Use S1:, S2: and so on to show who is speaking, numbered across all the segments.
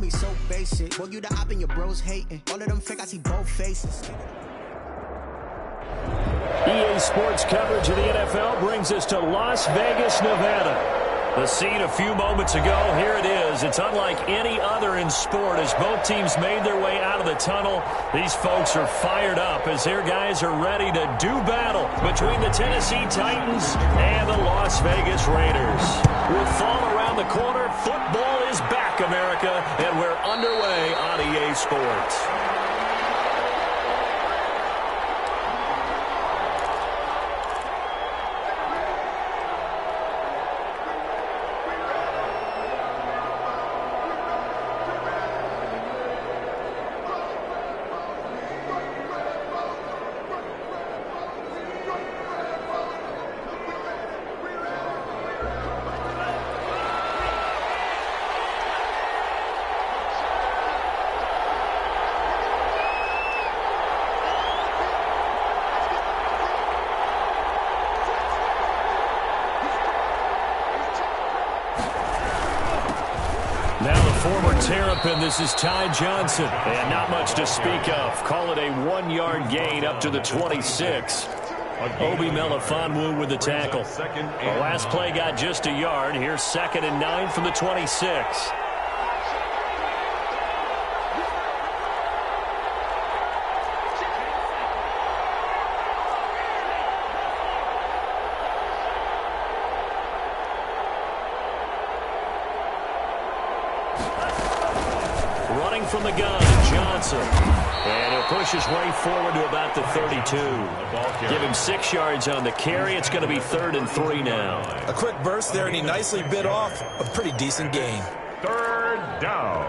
S1: be so basic. Boy, you the op and your bros hating. All of them fake, I see both faces.
S2: EA Sports coverage of the NFL brings us to Las Vegas, Nevada. The scene a few moments ago, here it is. It's unlike any other in sport as both teams made their way out of the tunnel. These folks are fired up as their guys are ready to do battle between the Tennessee Titans and the Las Vegas Raiders. With fall around the corner, football is back, America, and we're underway on EA Sports. Terrapin, this is Ty Johnson, and not much to speak of. Call it a 1-yard gain up to the 26. Obi Melifonwu with the tackle. The last play got just a yard. Here's 2nd and 9 from the 26. From the gun, Johnson. And he'll push his way forward to about the 32. Give him 6 yards on the carry. It's going to be 3rd and 3 now.
S3: A quick burst there, and he nicely bit off a pretty decent gain.
S4: 3rd down.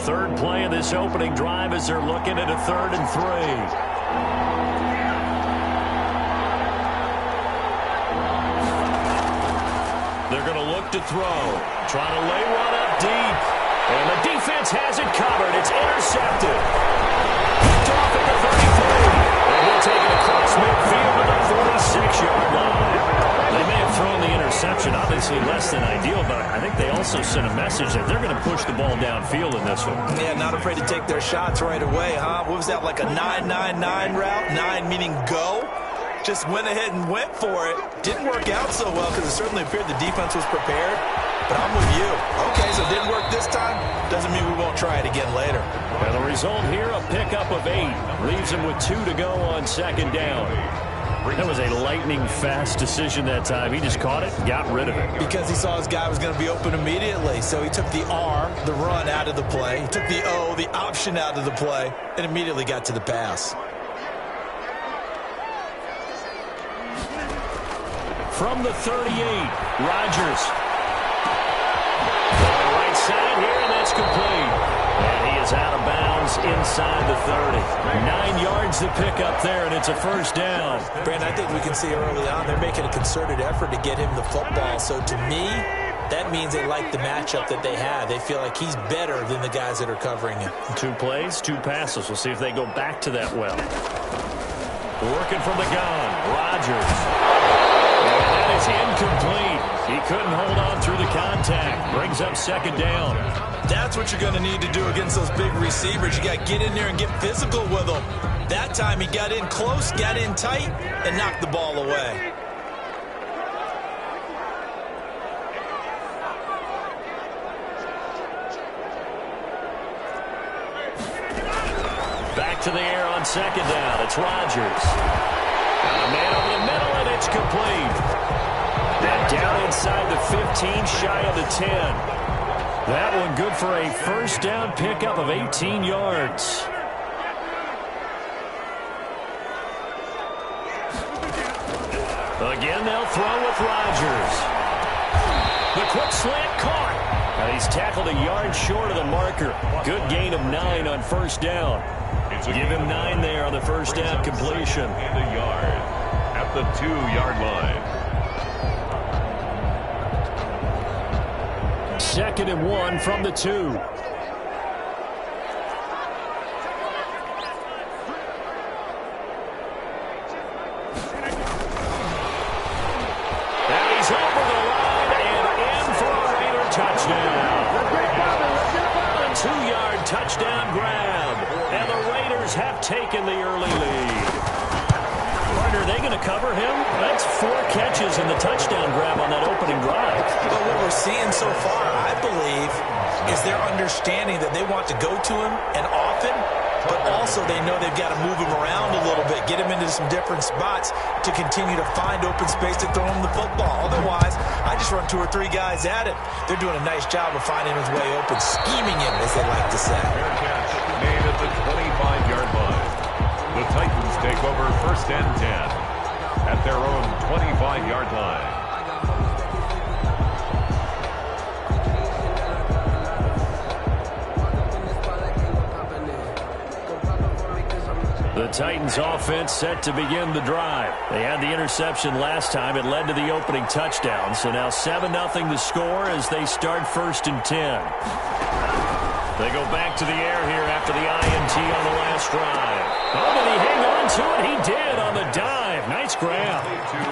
S2: Third play of this opening drive as they're looking at a 3rd and 3. They're going to look to throw. Trying to lay one up deep. And the defense has it covered. It's intercepted. Picked off at the 33. And he'll take it across midfield to the 46-yard line. They may have thrown the interception, obviously less than ideal, but I think they also sent a message that they're going to push the ball downfield in this one.
S3: Yeah, not afraid to take their shots right away, huh? What was that, like a 9-9-9 route? 9 meaning go? Just went ahead and went for it. Didn't work out so well because it certainly appeared the defense was prepared. But I'm with you. Okay, so it didn't work this time. Doesn't mean we won't try it again later.
S2: And the result here, a pickup of 8. Leaves him with 2 to go on 2nd down. That was a lightning-fast decision that time. He just caught it and got rid of it.
S3: Because he saw his guy was going to be open immediately. So he took the R, the run, out of the play. He took the O, the option, out of the play, and immediately got to the pass.
S2: From the 38, Rodgers. On the right side here, and that's complete. And he is out of bounds inside the 30. 9 yards to pick up there, and it's a 1st down.
S3: Brandon, I think we can see early on they're making a concerted effort to get him the football. So to me, that means they like the matchup that they have. They feel like he's better than the guys that are covering him. 2
S2: plays, 2 passes. We'll see if they go back to that well. Working from the gun, Rodgers. And that is incomplete. He couldn't hold on through the contact. Brings up 2nd down.
S3: That's what you're going to need to do against those big receivers. You got to get in there and get physical with them. That time he got in close, got in tight, and knocked the ball away.
S2: Back to the air on 2nd down. It's Rodgers. A man over the middle, and it's complete. And down inside the 15, shy of the 10. That one good for a 1st down pickup of 18 yards. Again, they'll throw with Rodgers. The quick slant caught. And he's tackled a yard short of the marker. Good gain of 9 on 1st down. Give him 9 there on the 1st down completion.
S4: And a yard at the 2-yard line.
S2: 2nd and 1 from the 2. taken the early lead. Partner, are they going to cover him? That's 4 catches and the touchdown grab on that opening drive.
S3: But what we're seeing so far, I believe, is their understanding that they want to go to him and often, but also they know they've got to move him around a little bit, get him into some different spots to continue to find open space to throw him the football. Otherwise, I just run 2 or 3 guys at it. They're doing a nice job of finding his way open, scheming him, as they like to say.
S4: Fair catch made at the 25-yard line. The Titans take over 1st and 10 at their own 25-yard line.
S2: The Titans offense set to begin the drive. They had the interception last time. It led to the opening touchdown. So now 7-0 the score as they start 1st and 10. They go back to the air here after the INT on the last drive. Oh, did he hang on to it? He did on the dive. Nice grab.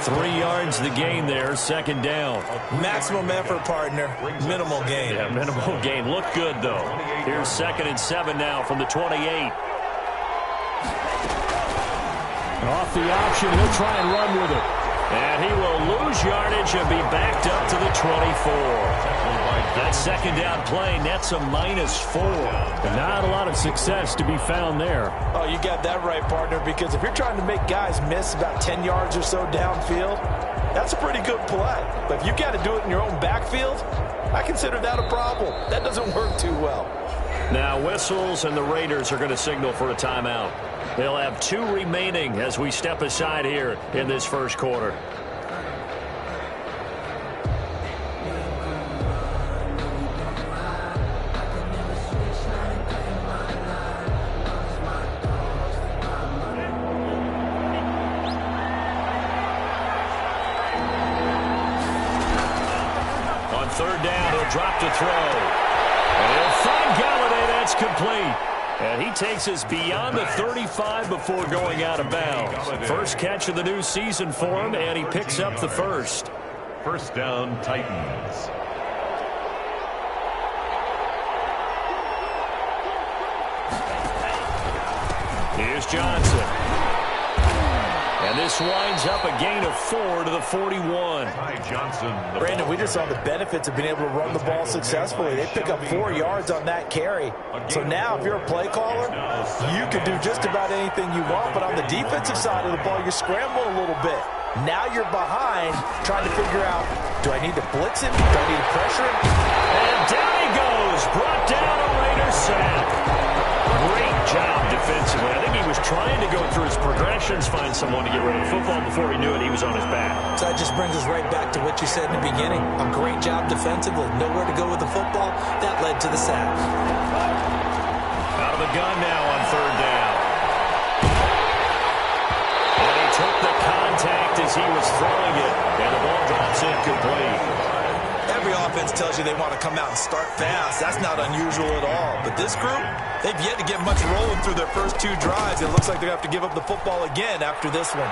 S2: 3 yards the gain there, 2nd down.
S3: Maximum effort, partner. Minimal gain.
S2: Yeah, minimal gain. Looked good, though. Here's 2nd and 7 now from the 28.
S5: Off the option, he'll try and run with it.
S2: And he will lose yardage and be backed up to the 24. That 2nd down play nets a -4.
S5: Not a lot of success to be found there.
S3: Oh, you got that right, partner, because if you're trying to make guys miss about 10 yards or so downfield, that's a pretty good play. But if you got to do it in your own backfield, I consider that a problem. That doesn't work too well.
S2: Now whistles, and the Raiders are going to signal for a timeout. They'll have 2 remaining as we step aside here in this 1st quarter. On 3rd down, he'll drop to throw. And he'll find Galladay. That's complete. And he takes us beyond the 35 before going out of bounds. 1st catch of the new season for him, and he picks up the 1st.
S4: 1st down, Titans.
S2: Here's Johnson. And this winds up a gain of 4 to the 41.
S4: Johnson.
S3: Brandon, we just saw the benefits of being able to run the ball successfully. They pick up 4 yards on that carry. So now if you're a play caller, you can do just about anything you want. But on the defensive side of the ball, you're scrambling a little bit. Now you're behind trying to figure out, do I need to blitz him? Do I need to pressure him?
S2: And down he goes. Brought down a Raider sack. Great job defensively. I think he was trying to go through his progressions, find someone to get rid of the football. Before he knew it, he was on his back.
S3: So that just brings us right back to what you said in the beginning. A great job defensively. Nowhere to go with the football. That led to the sack.
S2: Out of the gun now on 3rd down. And he took the contact as he was throwing it. And the ball drops incomplete.
S3: Every offense tells you they want to come out and start fast. That's not unusual at all. But this group, they've yet to get much rolling through their first 2 drives. It looks like they're going to have to give up the football again after this one.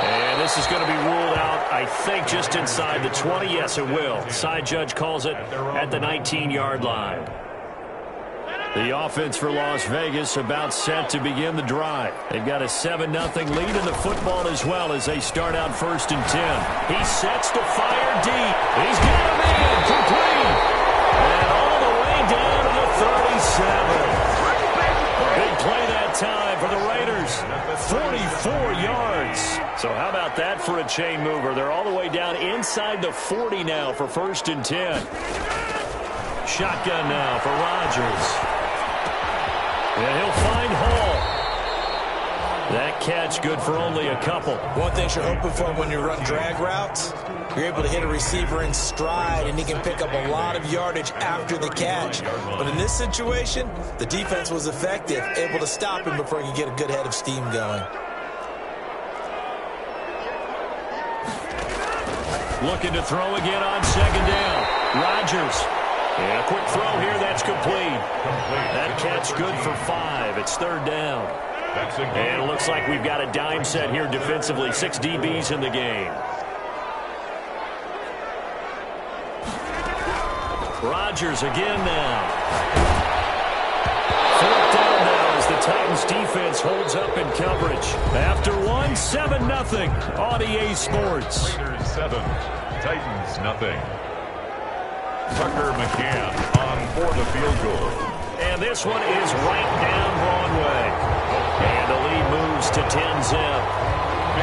S2: And this is going to be ruled out, I think, just inside the 20. Yes, it will. Side judge calls it at the 19-yard line. The offense for Las Vegas about set to begin the drive. They've got a 7-0 lead in the football as well as they start out 1st and 10. He sets to fire deep. He's got a man complete. And all the way down to the 37. A big play that time for the Raiders. 44 yards. So how about that for a chain mover? They're all the way down inside the 40 now for 1st and 10. Shotgun now for Rodgers. And he'll find Hall. That catch good for only a couple.
S3: One thing you're hoping for when you run drag routes, you're able to hit a receiver in stride, and he can pick up a lot of yardage after the catch. But in this situation, the defense was effective, able to stop him before he could get a good head of steam going.
S2: Looking to throw again on 2nd down. Rodgers. And a quick throw here, that's complete. That catch good for 5. It's 3rd down. And it looks like we've got a dime set here defensively. 6 DBs in the game. Rodgers again now. 4th down now as the Titans defense holds up in coverage. After one, 7-0 on EA Sports.
S4: Raiders 7, Titans nothing. Tucker McCann on for the field goal.
S2: And this one is right down Broadway. And the lead moves to 10-zip.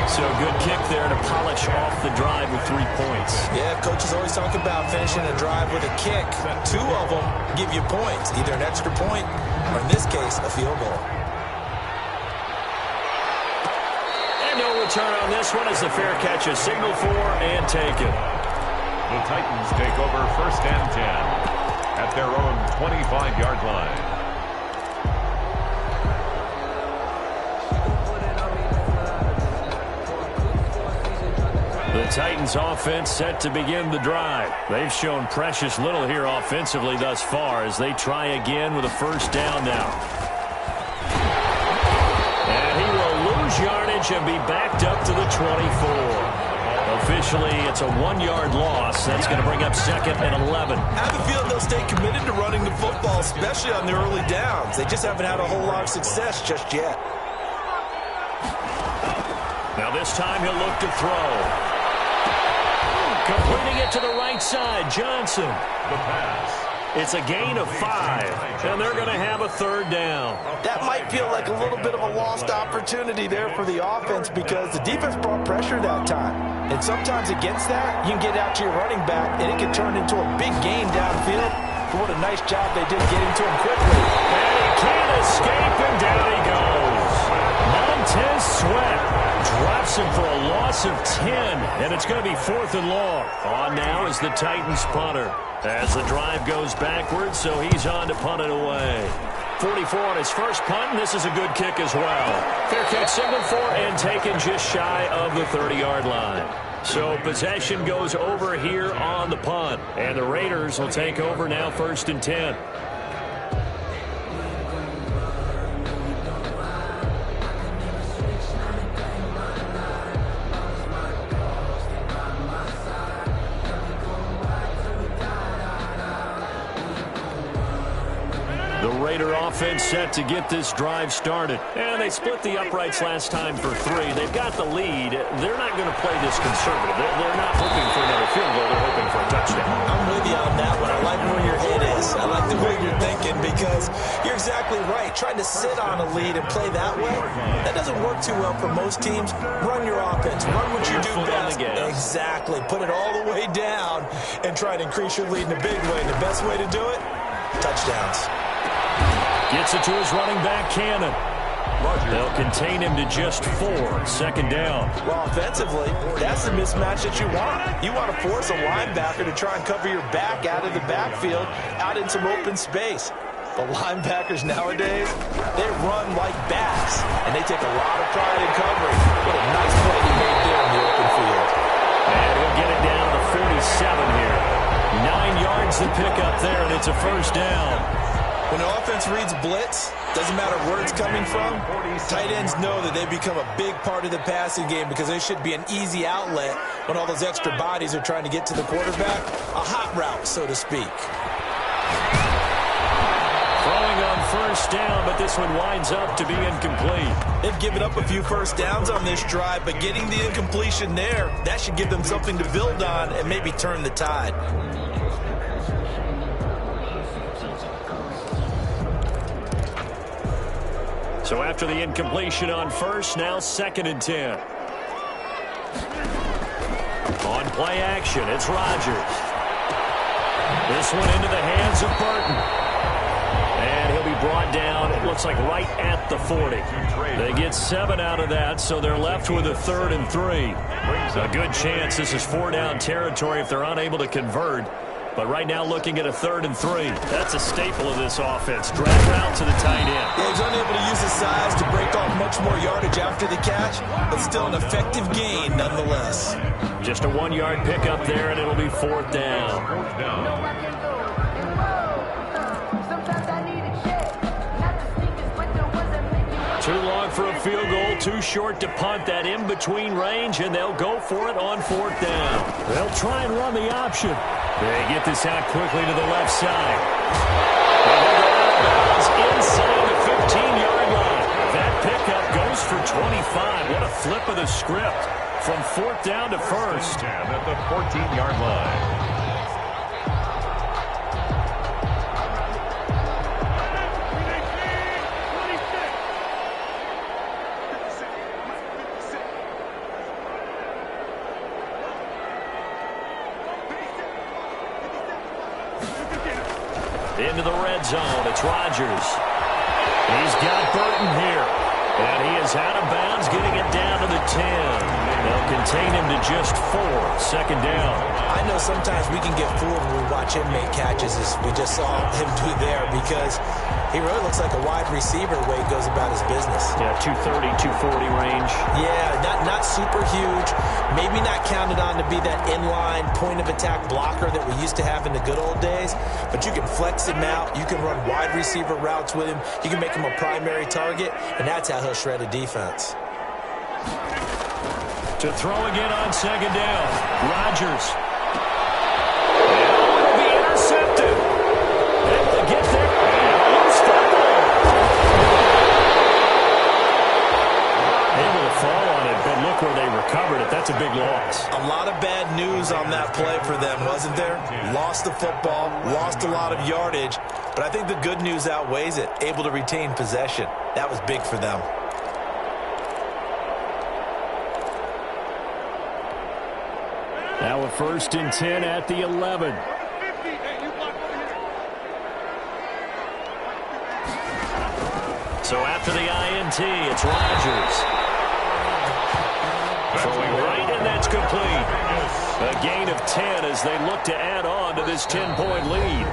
S2: So good kick there to polish off the drive with 3 points.
S3: Yeah, coaches always talk about finishing a drive with a kick. 2 of them give you points, either an extra point or, in this case, a field goal.
S2: And no return on this one as the fair catch is signaled for and taken.
S4: The Titans take over 1st and 10 at their own 25-yard line.
S2: The Titans offense set to begin the drive. They've shown precious little here offensively thus far as they try again with a 1st down now. And he will lose yardage and be backed up to the 24. Officially, it's a 1-yard loss. That's going to bring up 2nd and 11.
S3: I have a feeling they'll stay committed to running the football, especially on the early downs. They just haven't had a whole lot of success just yet.
S2: Now this time he'll look to throw. Completing it to the right side, Johnson.
S4: The pass.
S2: It's a gain of 5, and they're going to have a 3rd down.
S3: That might feel like a little bit of a lost opportunity there for the offense because the defense brought pressure that time. And sometimes against that, you can get out to your running back, and it can turn into a big gain downfield. But what a nice job they did getting to him quickly.
S2: And he can't escape, and down he goes. Montez Sweat drops him for a loss of 10, and it's going to be 4th and long. On now is the Titans punter as the drive goes backwards, so he's on to punt it away. 44 on his first punt, and this is a good kick as well. Fair catch signaled for and taken just shy of the 30-yard line. So possession goes over here on the punt, and the Raiders will take over now 1st and 10. Raider offense set to get this drive started. And they split the uprights last time for 3. They've got the lead. They're not going to play this conservative. They're not hoping for another field goal. They're hoping for a touchdown.
S3: I'm with you on that one. I like where your head is. I like the way you're thinking because you're exactly right. Trying to sit on a lead and play that way, that doesn't work too well for most teams. Run your offense. Run what you do best. Exactly. Put it all the way down and try to increase your lead in a big way. And the best way to do it, touchdowns.
S2: Gets it to his running back, Cannon. They'll contain him to just 4. 2nd down.
S3: Well, offensively, that's the mismatch that you want. You want to force a linebacker to try and cover your back out of the backfield, out in some open space. The linebackers nowadays, they run like bats, and they take a lot of pride in covering. What a nice play he made there in the open field.
S2: And he'll get it down to 47 here. 9 yards to pick up there, and it's a 1st down.
S3: When the offense reads blitz, doesn't matter where it's coming from, tight ends know that they become a big part of the passing game because they should be an easy outlet when all those extra bodies are trying to get to the quarterback. A hot route, so to speak.
S2: Throwing on 1st down, but this one winds up to be incomplete.
S3: They've given up a few 1st downs on this drive, but getting the incompletion there, that should give them something to build on and maybe turn the tide.
S2: So after the incompletion on 1st, now 2nd and 10. On play action, it's Rodgers. This one into the hands of Burton. And he'll be brought down, it looks like right at the 40. They get 7 out of that, so they're left with a 3rd and 3. A good chance this is 4-down territory if they're unable to convert. But right now looking at a 3rd and 3. That's a staple of this offense. Drag route to the tight end.
S3: Yeah, he's unable to use his size to break off much more yardage after the catch, but still an effective gain nonetheless.
S2: Just a 1-yard pickup there, and it'll be 4th down. Too long for a field goal, too short to punt. That in-between range, and they'll go for it on 4th down. They'll try and run the option. They get this out quickly to the left side. And they'll go out of bounds inside the 15-yard line. goes for 25. What a flip of the script from 4th down to 1st.
S4: At the 14-yard line.
S2: Into the red zone. It's Rodgers. He's got Burton here. And he is out of bounds, getting it down to the 10. They'll contain him to just 4. 2nd down.
S3: I know sometimes we can get fooled when we watch him make catches, as we just saw him do there, because he really looks like a wide receiver the way he goes about his business.
S2: Yeah, 230, 240 range.
S3: Yeah, not super huge. Maybe not counted on to be that inline point-of-attack blocker that we used to have in the good old days, but you can flex him out. You can run wide receiver routes with him. You can make him a primary target, and that's how he'll shred a defense.
S2: To throw again on 2nd down. Rodgers. And it'll be intercepted. Able to get there. Able to fall on it, but look where they recovered it. That's a big loss.
S3: A lot of bad news on that play for them, wasn't there? Lost the football, lost a lot of yardage, but I think the good news outweighs it. Able to retain possession. That was big for them.
S2: Now a 1st and 10 at the 11. So after the INT, it's Rodgers. Throwing right, and that's complete. A gain of 10 as they look to add on to this 10-point lead.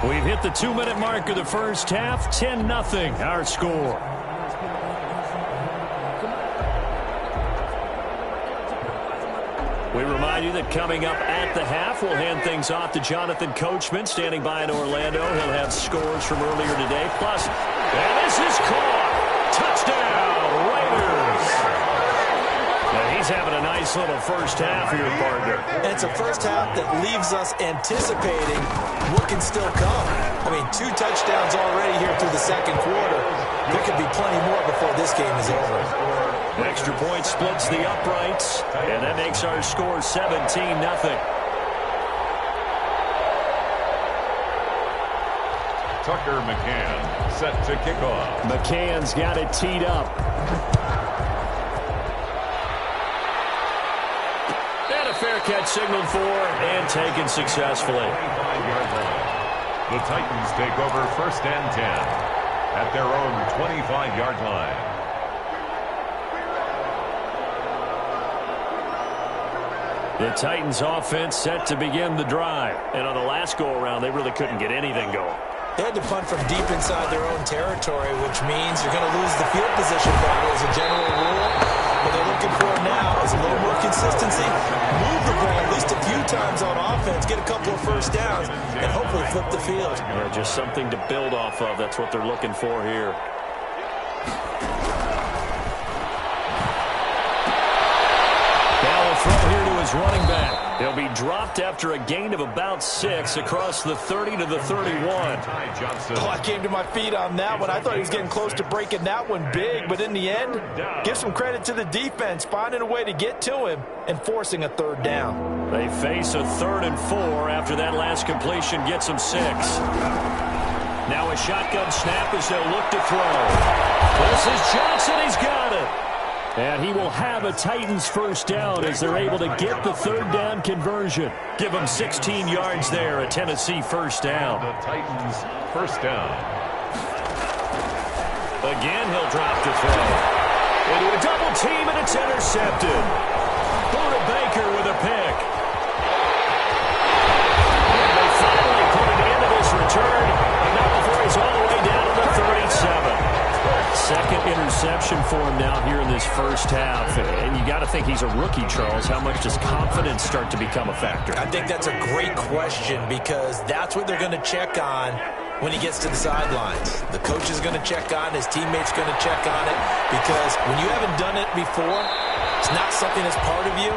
S2: We've hit the 2-minute mark of the first half. 10-0 our score. We remind you that coming up at the half, we'll hand things off to Jonathan Coachman, standing by in Orlando. He'll have scores from earlier today. Plus, and this is caught. Touchdown, Raiders. Now, he's having a nice little first half here, partner.
S3: And it's a first half that leaves us anticipating what can still come. I mean, 2 touchdowns already here through the 2nd quarter. There could be plenty more before this game is over.
S2: Extra point splits the uprights, and that makes our score 17-0.
S4: Tucker McCann set to kick off.
S2: McCann's got it teed up. And a fair catch signaled for and taken successfully.
S4: 25-yard line. The Titans take over 1st and 10 at their own 25-yard line.
S2: The Titans offense set to begin the drive. And on the last go-around, they really couldn't get anything going.
S3: They had to punt from deep inside their own territory, which means you're going to lose the field position battle as a general rule. What they're looking for now is a little more consistency, move the ball at least a few times on offense, get a couple of first downs, and hopefully flip the field.
S2: Yeah, just something to build off of. That's what they're looking for here. Now a throw here to his running back. He'll be dropped after a gain of about 6 across the 30 to the 31.
S3: Oh, I came to my feet on that one. I thought he was getting close to breaking that one big, but in the end, give some credit to the defense, finding a way to get to him and forcing a 3rd down.
S2: They face a 3rd and 4 after that last completion gets them 6. Now a shotgun snap as they'll look to throw. This is Johnson. He's got it. And he will have a Titans first down as they're able to get the 3rd down conversion. Give them 16 yards there, a Tennessee first down.
S4: The Titans first down.
S2: Again, he'll drop to throw. Into a double team, and it's intercepted. Buda Baker with a pick. And they finally put an end to this return. And not before he's all the way down to the 37. 2nd interception for him now here in this first half. And you got to think he's a rookie, Charles. How much does confidence start to become a factor?
S3: I think that's a great question, because that's what they're going to check on when he gets to the sidelines. The coach is going to check on, his teammates going to check on it, because when you haven't done it before, it's not something that's part of you.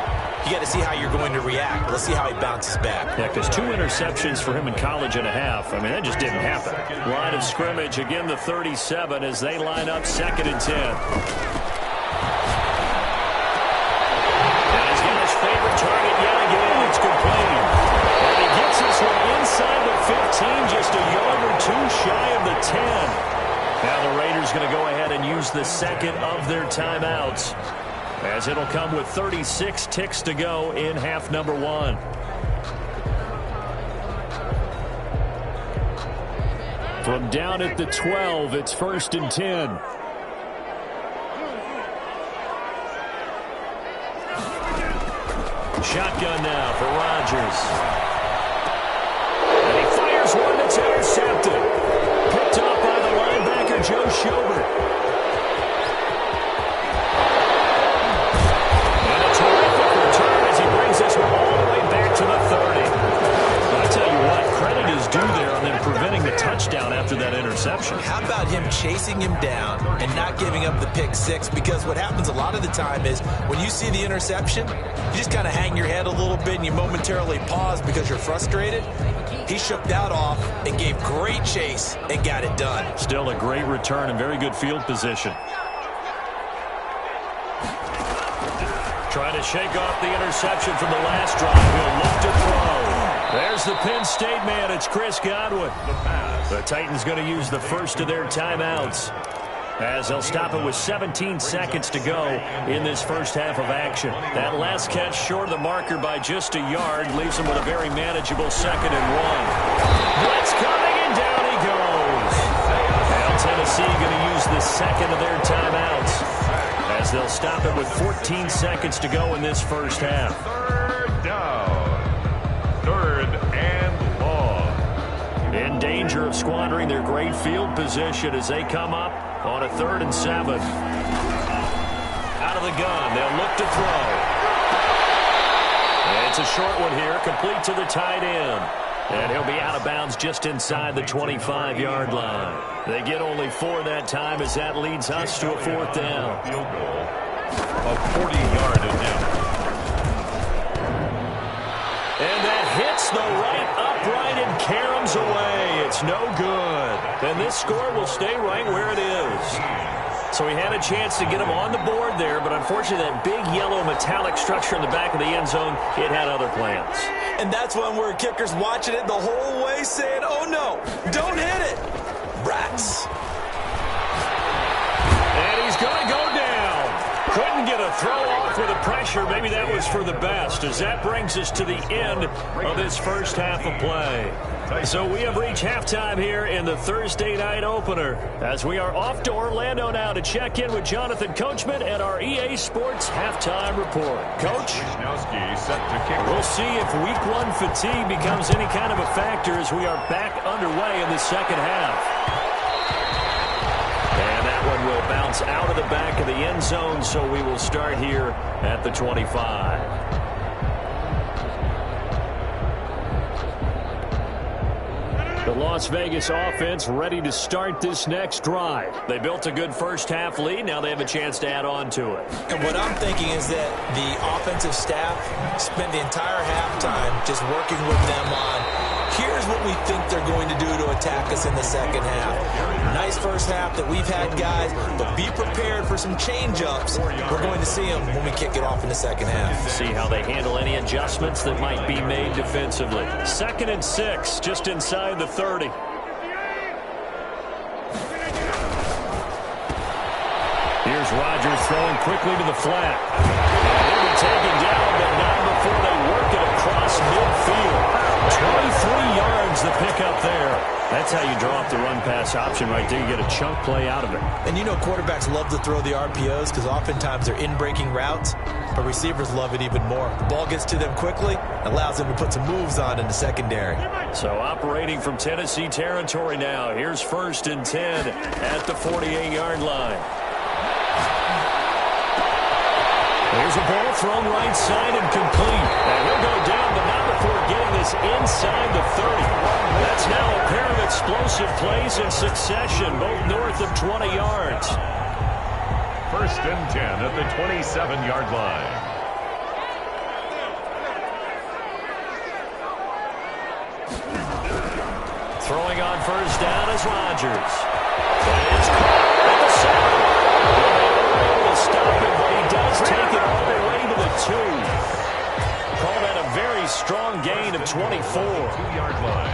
S3: You got to see how you're going to react. Let's see how he bounces back.
S2: Yeah, because 2 interceptions for him in college and a half. I mean, that just didn't happen. Line of scrimmage, again the 37 as they line up 2nd and 10. shy of the 10. Now the Raiders going to go ahead and use the second of their timeouts, as it'll come with 36 ticks to go in half number 1.
S5: From down at the 12, it's 1st and 10.
S2: Shotgun now for Rodgers. And he fires one that's intercepted. Picked up by the linebacker, Joe Schobert. And a terrific return as he brings this one all the way back to the 30. I tell you what, credit is due there on them preventing the touchdown after that interception.
S3: How about him chasing him down and not giving up the pick 6? Because what happens a lot of the time is when you see the interception, you just kind of hang your head a little bit and you momentarily pause because you're frustrated. He shook that off and gave great chase and got it done.
S2: Still a great return and very good field position. Trying to shake off the interception from the last drive. He'll look to throw. There's the Penn State man. It's Chris Godwin. The Titans going to use the first of their timeouts, as they'll stop it with 17 seconds to go in this first half of action. That last catch short of the marker by just a yard leaves them with a very manageable 2nd and 1. Blitz coming, and down he goes. Now Tennessee going to use the second of their timeouts, as they'll stop it with 14 seconds to go in this first half.
S4: 3rd down. 3rd and long.
S2: In danger of squandering their great field position as they come up on a 3rd and 7. Out of the gun, they'll look to throw. And it's a short one here, complete to the tight end. And he'll be out of bounds just inside the 25-yard line. They get only 4 that time, as that leads us to a 4th down.
S4: Field goal of 40-yard attempt.
S2: And that hits the right upright and caroms away. It's no good. And this score will stay right where it is. So he had a chance to get him on the board there, but unfortunately that big yellow metallic structure in the back of the end zone, it had other plans.
S3: And that's when we're kickers watching it the whole way saying, oh no, don't hit it. Rats.
S2: And he's going to go down. Couldn't get a throw off with the pressure. Maybe that was for the best, as that brings us to the end of this first half of play. So we have reached halftime here in the Thursday night opener, as we are off to Orlando now to check in with Jonathan Coachman and our EA Sports halftime report. Coach?
S4: Set to kick.
S2: We'll see if week 1 fatigue becomes any kind of a factor as we are back underway in the second half. And that one will bounce out of the back of the end zone, so we will start here at the 25. The Las Vegas offense ready to start this next drive. They built a good first half lead. Now they have a chance to add on to it.
S3: And what I'm thinking is that the offensive staff spent the entire halftime just working with them on, here's what we think they're going to do to attack us in the second half. Nice first half that we've had, guys, but be prepared for some change-ups. We're going to see them when we kick it off in the second half.
S2: See how they handle any adjustments that might be made defensively. 2nd and 6, just inside the 30. Here's Rodgers throwing quickly to the flat. And he'll be taken down, but not before they work it across midfield. 23 yards the pickup there. That's how you draw up the run-pass option right there. You get a chunk play out of it.
S3: And you know quarterbacks love to throw the RPOs because oftentimes they're in-breaking routes, but receivers love it even more. The ball gets to them quickly, allows them to put some moves on in the secondary.
S2: So operating from Tennessee territory now. Here's 1st and 10 at the 48-yard line. There's a ball thrown right side and complete. And he'll go down, but not before getting this inside the 30. That's now a pair of explosive plays in succession, both north of 20 yards.
S4: 1st and 10 at the 27-yard line.
S2: Throwing on 1st down is Rodgers. And it's caught at the 7. Stop it, but he does take it all the way to the 2. Call that a very strong gain of 24.
S4: 2-yard line.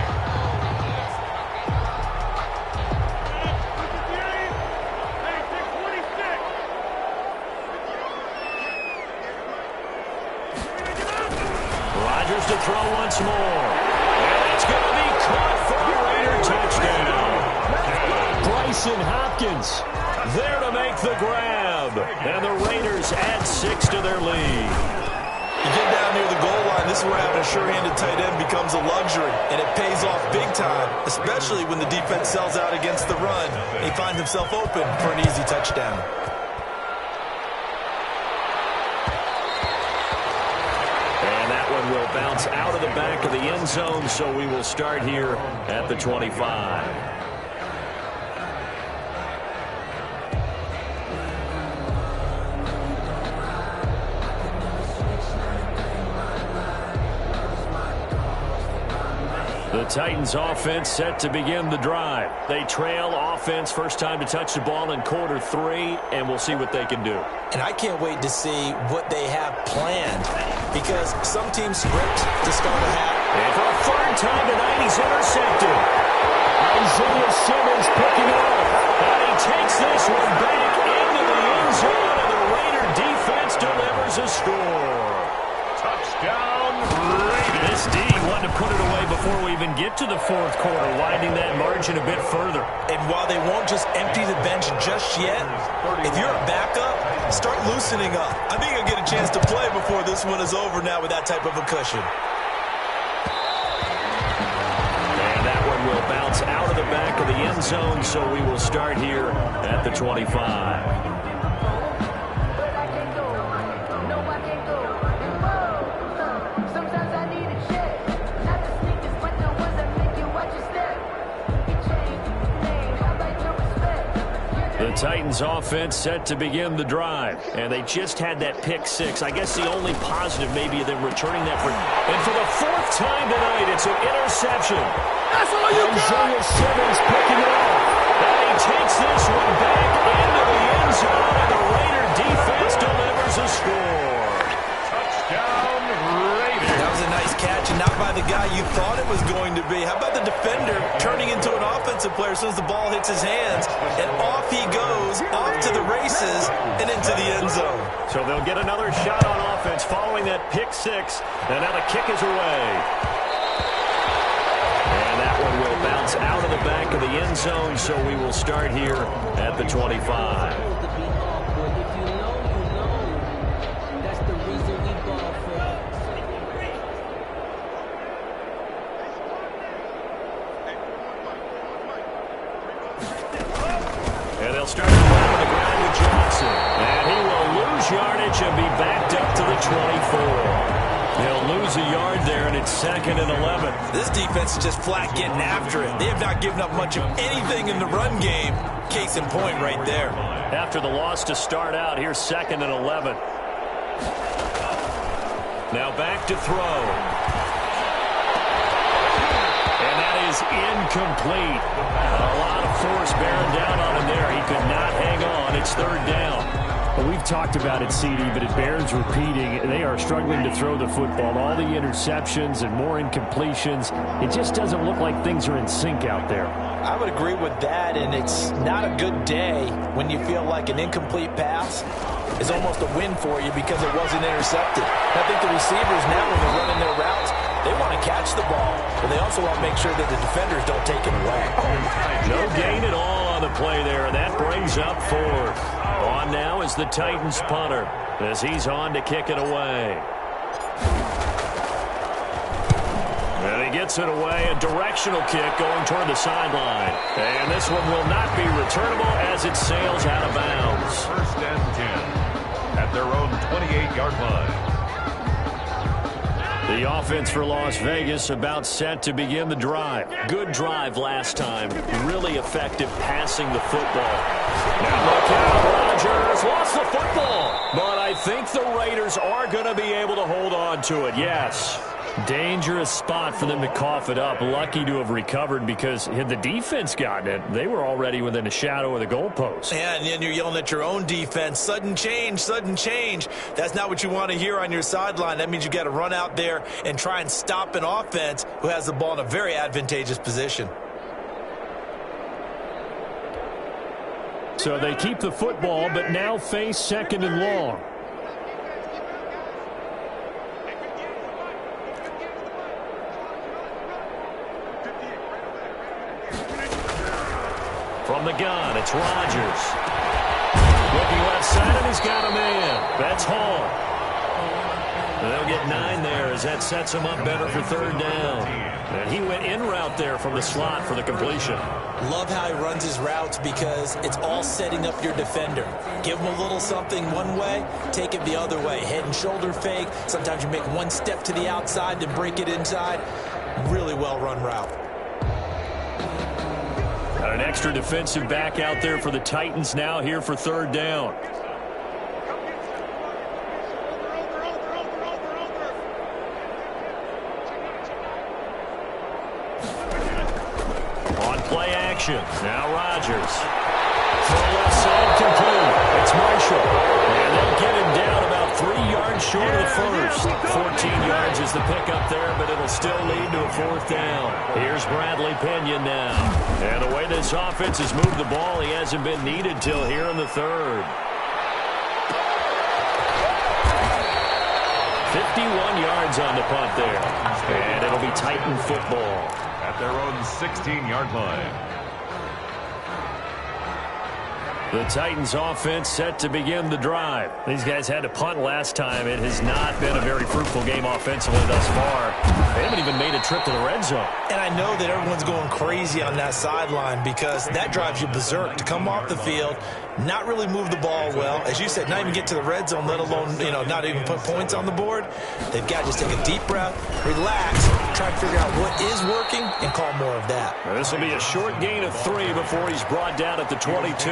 S2: Rodgers to throw once more. And it's going to be caught for a Raider touchdown. Bryson Hopkins there to make the grab. And the Raiders add 6 to their lead.
S3: You get down near the goal line, this is where having a sure-handed tight end becomes a luxury, and it pays off big time, especially when the defense sells out against the run. He finds himself open for an easy touchdown.
S2: And that one will bounce out of the back of the end zone, so we will start here at the 25. The Titans offense set to begin the drive. They trail offense first time to touch the ball in quarter 3, and we'll see what they can do.
S3: And I can't wait to see what they have planned, because some teams script to start a half.
S2: And for a third time tonight, he's intercepted. Isaiah Simmons picking it up. And he takes this one back into the end zone, and the Raider defense delivers a score.
S4: Touchdown, Raiders.
S2: This D wanted to put it away before we even get to the fourth quarter, widening that margin a bit further.
S3: And while they won't just empty the bench just yet, if you're a backup, start loosening up. I think you'll get a chance to play before this one is over now with that type of a cushion.
S2: And that one will bounce out of the back of the end zone, so we will start here at the 25. The Titans offense set to begin the drive, and they just had that pick 6. I guess the only positive maybe of them returning that and for the 4th time tonight, it's an interception.
S5: That's all you got!
S2: Isaiah Simmons picking it up, and he takes this one back into the end zone, and the Raider defense delivers a score.
S4: Touchdown, Raiders.
S3: That was a nice catch, and not by the guy you thought it was going to be. How about the defender turning into an offensive player as soon as the ball hits his hands, and off he goes, off to the races, and into the end zone.
S2: So they'll get another shot on offense following that pick 6, and now the kick is away. And that one will bounce out of the back of the end zone, so we will start here at the 25. And they'll start to play on the ground with Johnson. And he will lose yardage and be backed up to the 24. They'll lose a yard there, and it's 2nd and 11.
S3: This defense is just flat getting after it. They have not given up much of anything in the run game. Case in point right there.
S2: After the loss to start out, here's 2nd and 11. Now back to throw. And that is incomplete. A lot of force bearing down on him there. He could not hang on. It's 3rd down.
S5: Well, we've talked about it, CD, but it bears repeating. They are struggling to throw the football. All the interceptions and more incompletions. It just doesn't look like things are in sync out there.
S3: I would agree with that, and it's not a good day when you feel like an incomplete pass is almost a win for you because it wasn't intercepted. I think the receivers now, when they're running their routes, they want to catch the ball, but they also want to make sure that the defenders don't take it away.
S2: No gain at all on the play there, and that brings up 4th. On now is the Titans punter as he's on to kick it away. And he gets it away, a directional kick going toward the sideline. And this one will not be returnable as it sails out of bounds.
S4: 1st and 10 at their own 28-yard line.
S2: The offense for Las Vegas about set to begin the drive. Good drive last time. Really effective passing the football. Now look out, Rodgers lost the football. But I think the Raiders are going to be able to hold on to it, yes. Dangerous spot for them to cough it up. Lucky to have recovered because had the defense gotten it, they were already within a shadow of the goalpost.
S3: Yeah, and then you're yelling at your own defense. Sudden change, sudden change. That's not what you want to hear on your sideline. That means you got to run out there and try and stop an offense who has the ball in a very advantageous position.
S5: So they keep the football, but now face 2nd and long.
S2: From the gun, it's Rodgers. Looking left side, and he's got a man. That's Hall. They'll get 9 there as that sets him up better for third down. And he went in route there from the slot for the completion.
S3: Love how he runs his routes because it's all setting up your defender. Give him a little something one way, take it the other way. Head and shoulder fake. Sometimes you make one step to the outside, then break it inside. Really well-run route.
S2: Got an extra defensive back out there for the Titans now here for third down. On play action, now Rodgers. Full left side complete. It's Marshall. And they'll get him down about 3 yards short of the first. 14 yards is the pickup there, but it'll still lead to a fourth down. Here's Bradley Pinion now. And the way this offense has moved the ball, he hasn't been needed till here in the third. 51 yards on the punt there. And it'll be Titan football.
S4: At their own 16-yard line.
S2: The Titans offense set to begin the drive. These guys had to punt last time. It has not been a very fruitful game offensively thus far. They haven't even made a trip to the red zone.
S3: And I know that everyone's going crazy on that sideline because that drives you berserk to come off the field, not really move the ball well. As you said, not even get to the red zone, let alone, not even put points on the board. They've got to just take a deep breath, relax, try to figure out what is working, and call more of that.
S2: This will be a short gain of 3 before he's brought down at the 22.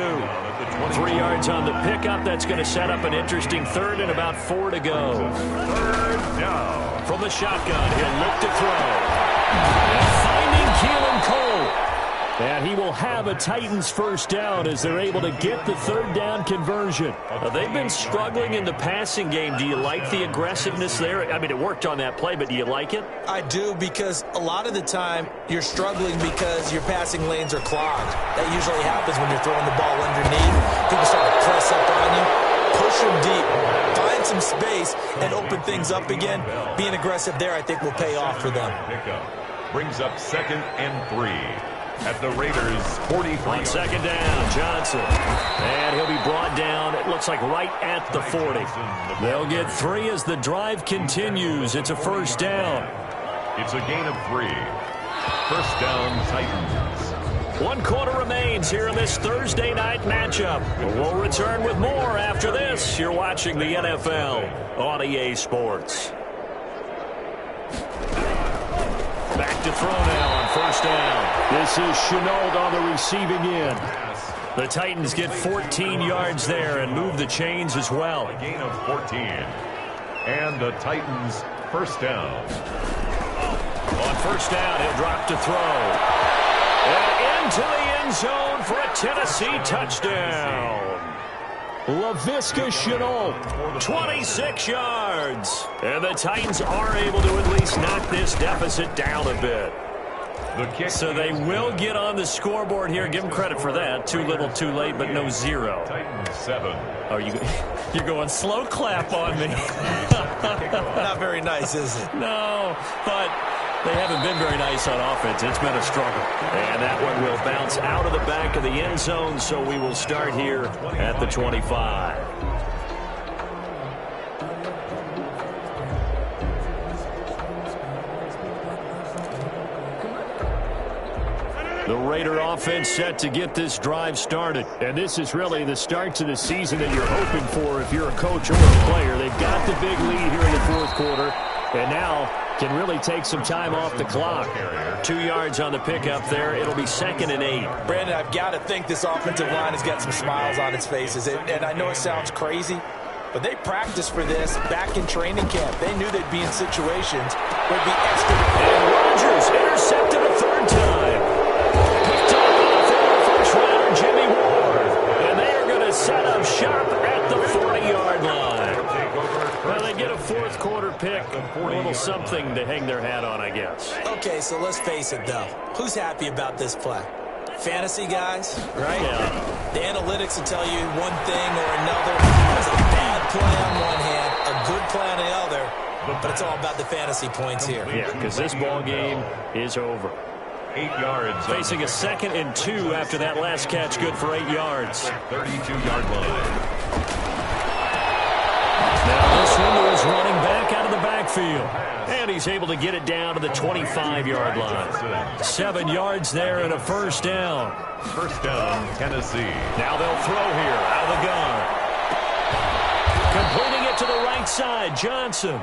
S2: 3 yards on the pickup. That's going to set up an interesting third and about 4 to go.
S4: Third down.
S2: From the shotgun, he'll look to throw. And finding Keelan Cole. And he will have a Titans first down as they're able to get the third down conversion. They've been struggling in the passing game. Do you like the aggressiveness there? I mean, it worked on that play, but do you like it?
S3: I do, because a lot of the time you're struggling because your passing lanes are clogged. That usually happens when you're throwing the ball underneath. People start to press up on you. Push them deep. Find some space and open things up again. Being aggressive there, I think, will pay off for them.
S4: Pickup brings up 2nd and 3. At the Raiders' 43.
S2: On second down, Johnson. And he'll be brought down, it looks like right at the 40. They'll get 3 as the drive continues. It's a first down.
S4: It's a gain of 3. First down, Titans.
S2: 1 quarter remains here in this Thursday night matchup. We'll return with more after this. You're watching the NFL on EA Sports. Back to throw now on first down. This is Chenault on the receiving end. The Titans get 14 yards there and move the chains as well.
S4: A gain of 14. And the Titans first down.
S2: On first down, he'll drop to throw. And into the end zone for a Tennessee touchdown. Laviska Chenault, 26 yards. And the Titans are able to at least knock this deficit down a bit. So they will get on the scoreboard here. Give them credit for that. Too little, too late, but no 0.
S4: Titans 7.
S2: Oh, you're going slow clap on me.
S3: Not very nice, is it?
S2: No, but they haven't been very nice on offense. It's been a struggle. And that one will bounce out of the back of the end zone, so we will start here at the 25. The Raider offense set to get this drive started. And this is really the start to the season that you're hoping for if you're a coach or a player. They've got the big lead here in the fourth quarter, and now can really take some time off the clock. 2 yards on the pickup there. It'll be 2nd and 8.
S3: Brandon, I've got to think this offensive line has got some smiles on its faces. And I know it sounds crazy, but they practiced for this back in training camp. They knew they'd be in situations where it'd be extra.
S2: And Rodgers intercepted a third time. Picked up on the former first-rounder Jimmy Ward. And they are going to set up shop at the 40-yard line. Well, they get a fourth quarter pick, a little something to hang their hat on, I guess.
S3: Okay, so let's face it, though. Who's happy about this play? Fantasy guys, right?
S2: Yeah.
S3: The analytics will tell you one thing or another. It's a bad play on one hand, a good play on the other, but it's all about the fantasy points here.
S2: Yeah, because this ball game is over.
S4: 8 yards.
S2: Facing a 2nd and 2 after that last catch, good for 8 yards.
S4: 32-yard line.
S2: Now this one was running back out of the backfield. And he's able to get it down to the 25-yard line. 7 yards there and a first down.
S4: First down, Tennessee.
S2: Now they'll throw here out of the gun. Completing it to the right side, Johnson.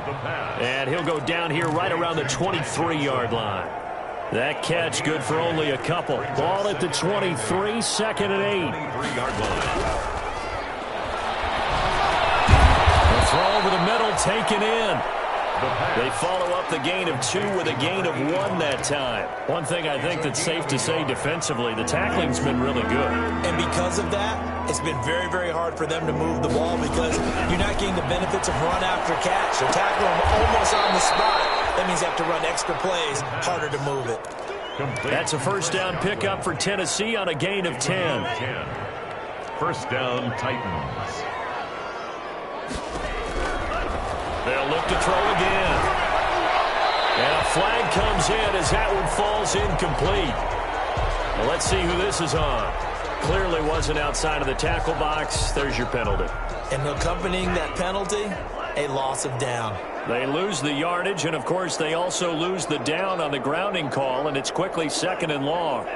S2: And he'll go down here right around the 23-yard line. That catch good for only a couple. Ball at the 23, 2nd and 8.
S4: 23-yard line.
S2: The throw over the middle, taken in. They follow up the gain of 2 with a gain of 1 that time. One thing I think that's safe to say defensively, the tackling's been really good.
S3: And because of that, it's been very, very hard for them to move the ball because you're not getting the benefits of run after catch. They're tackling them almost on the spot. That means you have to run extra plays, harder to move it.
S2: That's a first down pickup for Tennessee on a gain of 10.
S4: First down, Titans.
S2: They'll look to throw again. And a flag comes in as that one falls incomplete. Well, let's see who this is on. Clearly wasn't outside of the tackle box. There's your penalty.
S3: And accompanying that penalty, a loss of down.
S2: They lose the yardage, and, of course, they also lose the down on the grounding call, and it's quickly 2nd and long.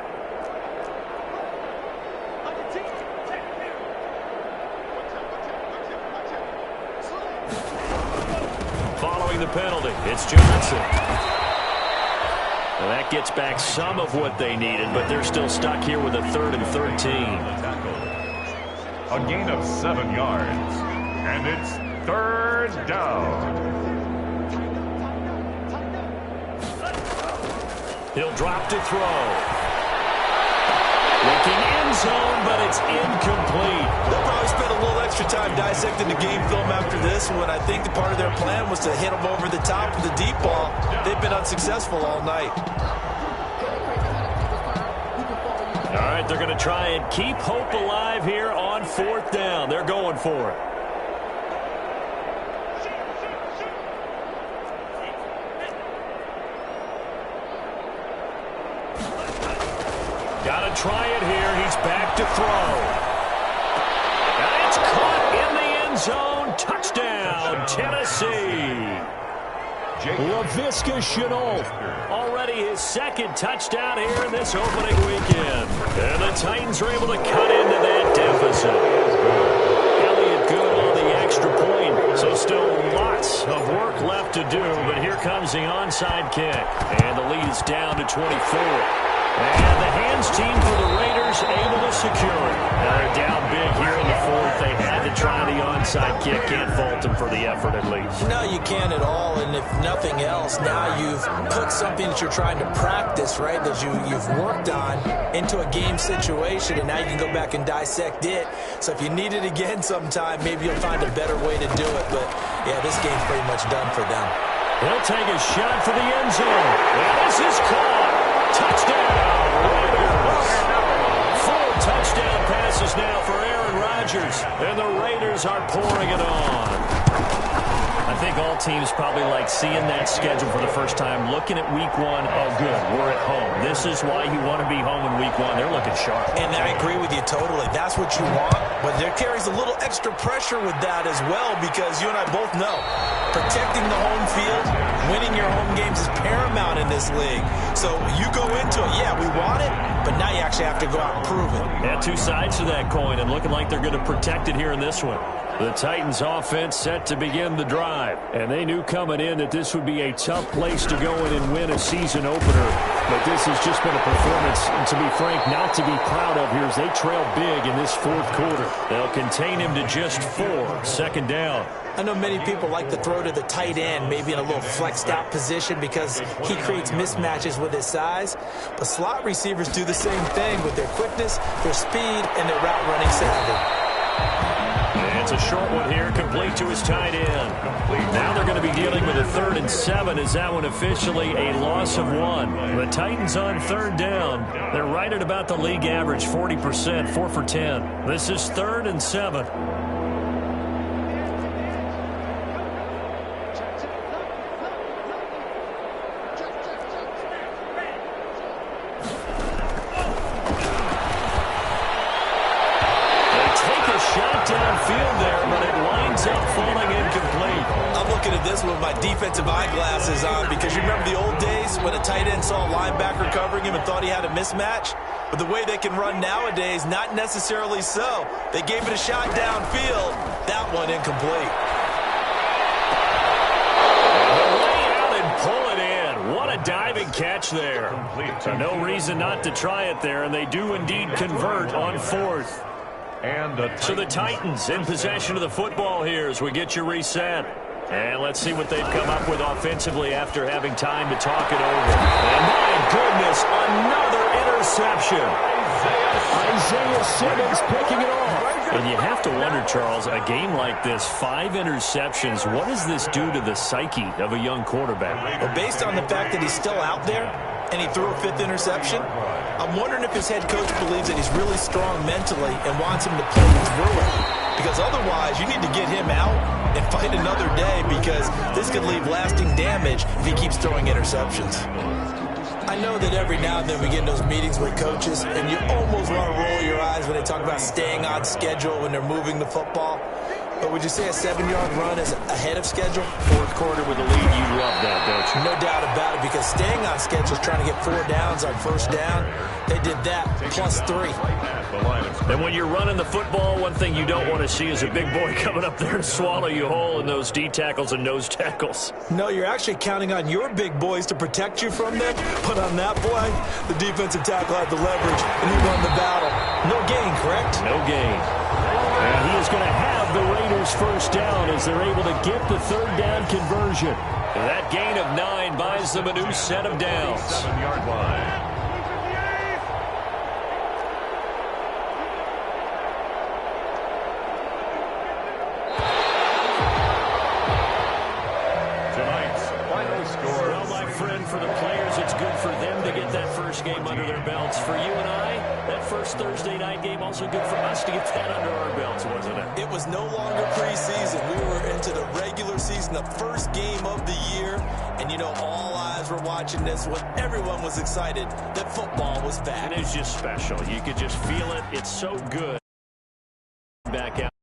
S2: The penalty. It's Johnson. Well, that gets back some of what they needed, but they're still stuck here with a 3rd and 13.
S4: A gain of 7 yards, and it's 3rd down.
S2: He'll drop to throw. Looking end zone, but it's incomplete.
S3: They'll probably spend a little extra time dissecting the game film after this one. I think the part of their plan was to hit them over the top with the deep ball. They've been unsuccessful all night.
S2: All right, they're going to try and keep hope alive here on 4th down. They're going for it. Got to try it here. He's back to throw. And it's caught in the end zone. Touchdown, Tennessee. Laviska Shenault, already his 2nd touchdown here in this opening weekend. And the Titans are able to cut into that deficit. Elliott good on the extra point, so still lots of work left to do. But here comes the onside kick, and the lead is down to 24. And the hands team for the Raiders able to secure it. They're down big here in the 4th. They had to try the onside kick. Can't fault them for the effort at least.
S3: No, you can't at all. And if nothing else, now you've put something that you're trying to practice, right, that you've worked on into a game situation, and now you can go back and dissect it. So if you need it again sometime, maybe you'll find a better way to do it. But, yeah, this game's pretty much done for them.
S2: He'll take a shot for the end zone. And this is caught. Touchdown, Raiders. 4 touchdown passes now for Aaron Rodgers, and the Raiders are pouring it on. I think all teams probably like seeing that schedule for the first time, looking at week 1. Oh, good, we're at home. This is why you want to be home in week 1. They're looking sharp.
S3: And I agree with you totally. That's what you want, but there carries a little extra pressure with that as well because you and I both know protecting the home field, winning your home games is paramount in this league. So you go into it, yeah, we want it, but now you actually have to go out and prove it.
S2: Yeah, 2 sides to that coin, and looking like they're going to protect it here in this one. The Titans offense set to begin the drive. And they knew coming in that this would be a tough place to go in and win a season opener. But this has just been a performance, and to be frank, not to be proud of here as they trail big in this 4th quarter. They'll contain him to just 4. 2nd down.
S3: I know many people like to throw to the tight end, maybe in a little flexed out position because he creates mismatches with his size. But slot receivers do the same thing with their quickness, their speed, and their route running savvy.
S2: It's a short one here, complete to his tight end. Now they're going to be dealing with a 3rd and 7 as that one officially a loss of 1. The Titans on 3rd down. They're right at about the league average, 40%, 4 for 10. This is 3rd and 7.
S3: with my defensive eyeglasses on, because you remember the old days when a tight end saw a linebacker covering him and thought he had a mismatch? But the way they can run nowadays, not necessarily so. They gave it a shot downfield. That one incomplete.
S2: Pull it in. What a diving catch there. So no reason not to try it there, and they do indeed convert on fourth. So the Titans in possession of the football here as we get you reset. And let's see what they've come up with offensively after having time to talk it over. And my goodness, another interception. Isaiah Simmons picking it off. And you have to wonder, Charles, a game like this, 5 interceptions, what does this do to the psyche of a young quarterback?
S3: Well, based on the fact that he's still out there and he threw a 5th interception, I'm wondering if his head coach believes that he's really strong mentally and wants him to play through it. Because otherwise, you need to get him out and fight another day, because this could leave lasting damage if he keeps throwing interceptions. I know that every now and then we get in those meetings with coaches, and you almost want to roll your eyes when they talk about staying on schedule when they're moving the football. But would you say a 7-yard run is ahead of schedule?
S2: Fourth quarter with a lead, you love that, don't you?
S3: No doubt about it, because staying on schedule is trying to get 4 downs on first down. They did that, plus 3.
S2: And when you're running the football, one thing you don't want to see is a big boy coming up there and swallow you whole in those D tackles and nose tackles.
S3: No, you're actually counting on your big boys to protect you from them. But on that play, the defensive tackle had the leverage, and he won the battle. No gain, correct?
S2: No gain.
S5: And he is going to have the Raiders first down as they're able to get the 3rd down conversion.
S2: That gain of 9 buys them a new set of downs.
S4: 7-yard line.
S2: Well, my friend, for the players, it's good for them to get that first game under their belts. For you and I, that first Thursday night game, also good for us to get that under our belts, wasn't it?
S3: It was no longer preseason. We were into the regular season, the first game of the year. And, you know, all eyes were watching this when everyone was excited that football was back.
S2: It is just special. You could just feel it. It's so good. Back out.